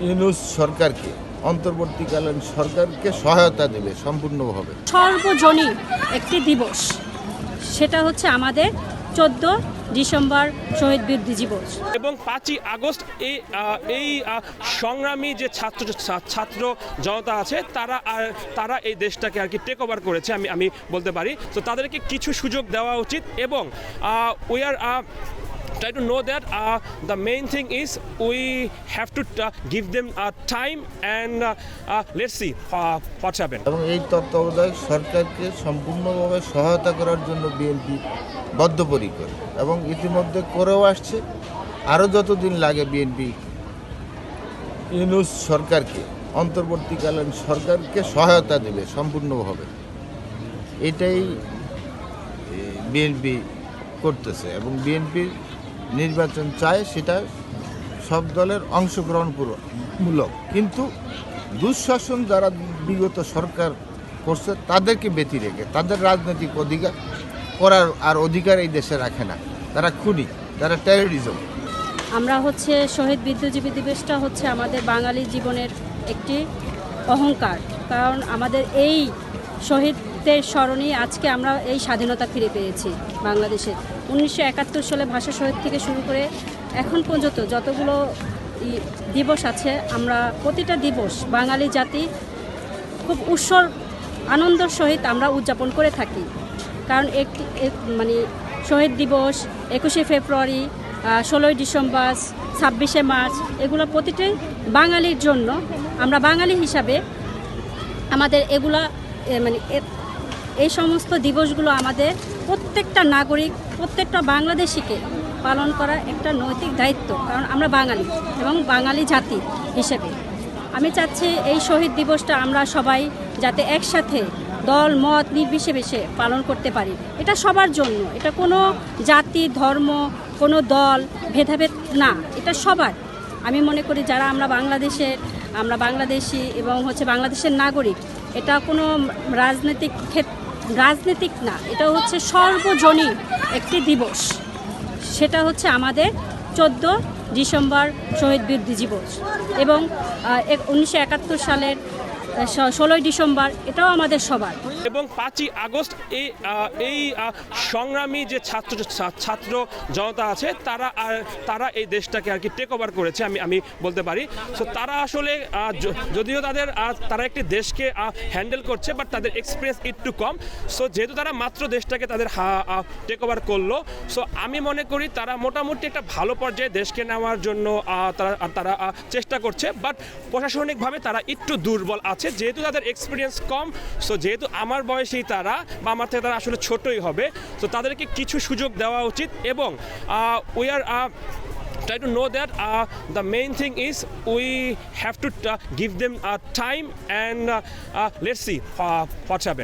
ইউনূস সরকারকে, অন্তর্বর্তীকালীন সরকারকে সহায়তা দেবে সম্পূর্ণভাবে। সর্বজনীন একটি দিবস, সেটা হচ্ছে আমাদের 14 ডিসেম্বর শহীদ বীর দিবস এবং 5ই আগস্ট এই সংগ্রামী যে ছাত্র জনতা আছে তারা এই দেশটাকে আর কি টেক ওভার করেছে আমি বলতে পারি। তো তাদেরকে কিছু সুযোগ দেওয়া উচিত এবং we are try to know that the main thing is we have to give them time and let's see what's happen. এবং এই তত্ত্বাবধায়ক সরকারকে সম্পূর্ণভাবে সহায়তা করার জন্য বিএনপি বদ্ধপরিকর এবং ইতিমধ্যে করেও আসছে। আরও যতদিন লাগে বিএনপি ইউনূস সরকারকে, অন্তর্বর্তীকালীন সরকারকে সহায়তা দেবে সম্পূর্ণভাবে। এটাই বিএনপি করতেছে এবং বিএনপির নির্বাচন চায়, সেটা সব দলের অংশগ্রহণমূলক। কিন্তু দুঃশাসন যারা বিগত সরকার করছে তাদেরকে ব্যতি রেখে তাদের রাজনৈতিক অধিকার করার আর অধিকার এই দেশে রাখে না। তারা খুনি, তারা টেরোরিজম। আমরা হচ্ছে শহীদ বিদ্যুৎজীবী দিবসটা হচ্ছে আমাদের বাঙালি জীবনের একটি অহংকার, কারণ আমাদের এই শহীদদের স্মরণেই আজকে আমরা এই স্বাধীনতা ফিরে পেয়েছি বাংলাদেশের। 1971 সালে ভাষা শহীদ থেকে শুরু করে এখন পর্যন্ত যতগুলো দিবস আছে, আমরা প্রতিটা দিবস বাঙালি জাতি খুব উৎসব আনন্দের সহিত আমরা উদযাপন করে থাকি। কারণ মানে শহীদ দিবস 21শে ফেব্রুয়ারি, 16ই ডিসেম্বর, 26শে মার্চ, এগুলো প্রতিটাই বাঙালির জন্য। আমরা বাঙালি হিসাবে আমাদের এগুলা মানে এই সমস্ত দিবসগুলো আমাদের প্রত্যেকটা নাগরিক, প্রত্যেকটা বাংলাদেশিকে পালন করা একটা নৈতিক দায়িত্ব, কারণ আমরা বাঙালি এবং বাঙালি জাতি হিসেবে আমি চাচ্ছি এই শহীদ দিবসটা আমরা সবাই যাতে একসাথে দল মত নির্বিশেষে পালন করতে পারি। এটা সবার জন্য, এটা কোনো জাতি ধর্ম কোনো দল ভেদাভেদ না, এটা সবার। আমি মনে করি যারা আমরা বাংলাদেশি এবং হচ্ছে বাংলাদেশের নাগরিক, এটা কোনো রাজনৈতিক না, এটা হচ্ছে সর্বজনীন একটি দিবস। সেটা হচ্ছে আমাদের 14 ডিসেম্বর শহীদ বীর দিবস এবং 1971 সালের 16ই ডিসেম্বর, এটাও আমাদের সবার। এবং 5ই আগস্ট এই সংগ্রামী যে ছাত্র জনতা আছে তারা এই দেশটাকে আর কি টেক ওভার করেছে আমি বলতে পারি। সো তারা আসলে যদিও তারা একটি দেশকে হ্যান্ডেল করছে, বাট তাদের এক্সপিরিয়েন্স একটু কম। সো যেহেতু তারা মাত্র দেশটাকে তাদের টেক ওভার করলো, সো আমি মনে করি তারা মোটামুটি একটা ভালো পর্যায়ে দেশকে নেওয়ার জন্য তারা চেষ্টা করছে, বাট প্রশাসনিকভাবে তারা একটু দুর্বল আছে যেহেতু তাদের এক্সপিরিয়েন্স কম। সো যেহেতু আমার বয়সেই তারা বা আমার থেকে তারা আসলে ছোটই হবে, তো তাদেরকে কিছু সুযোগ দেওয়া উচিত এবং we are try to know that the main thing is we have to give them time and let's see what's happen.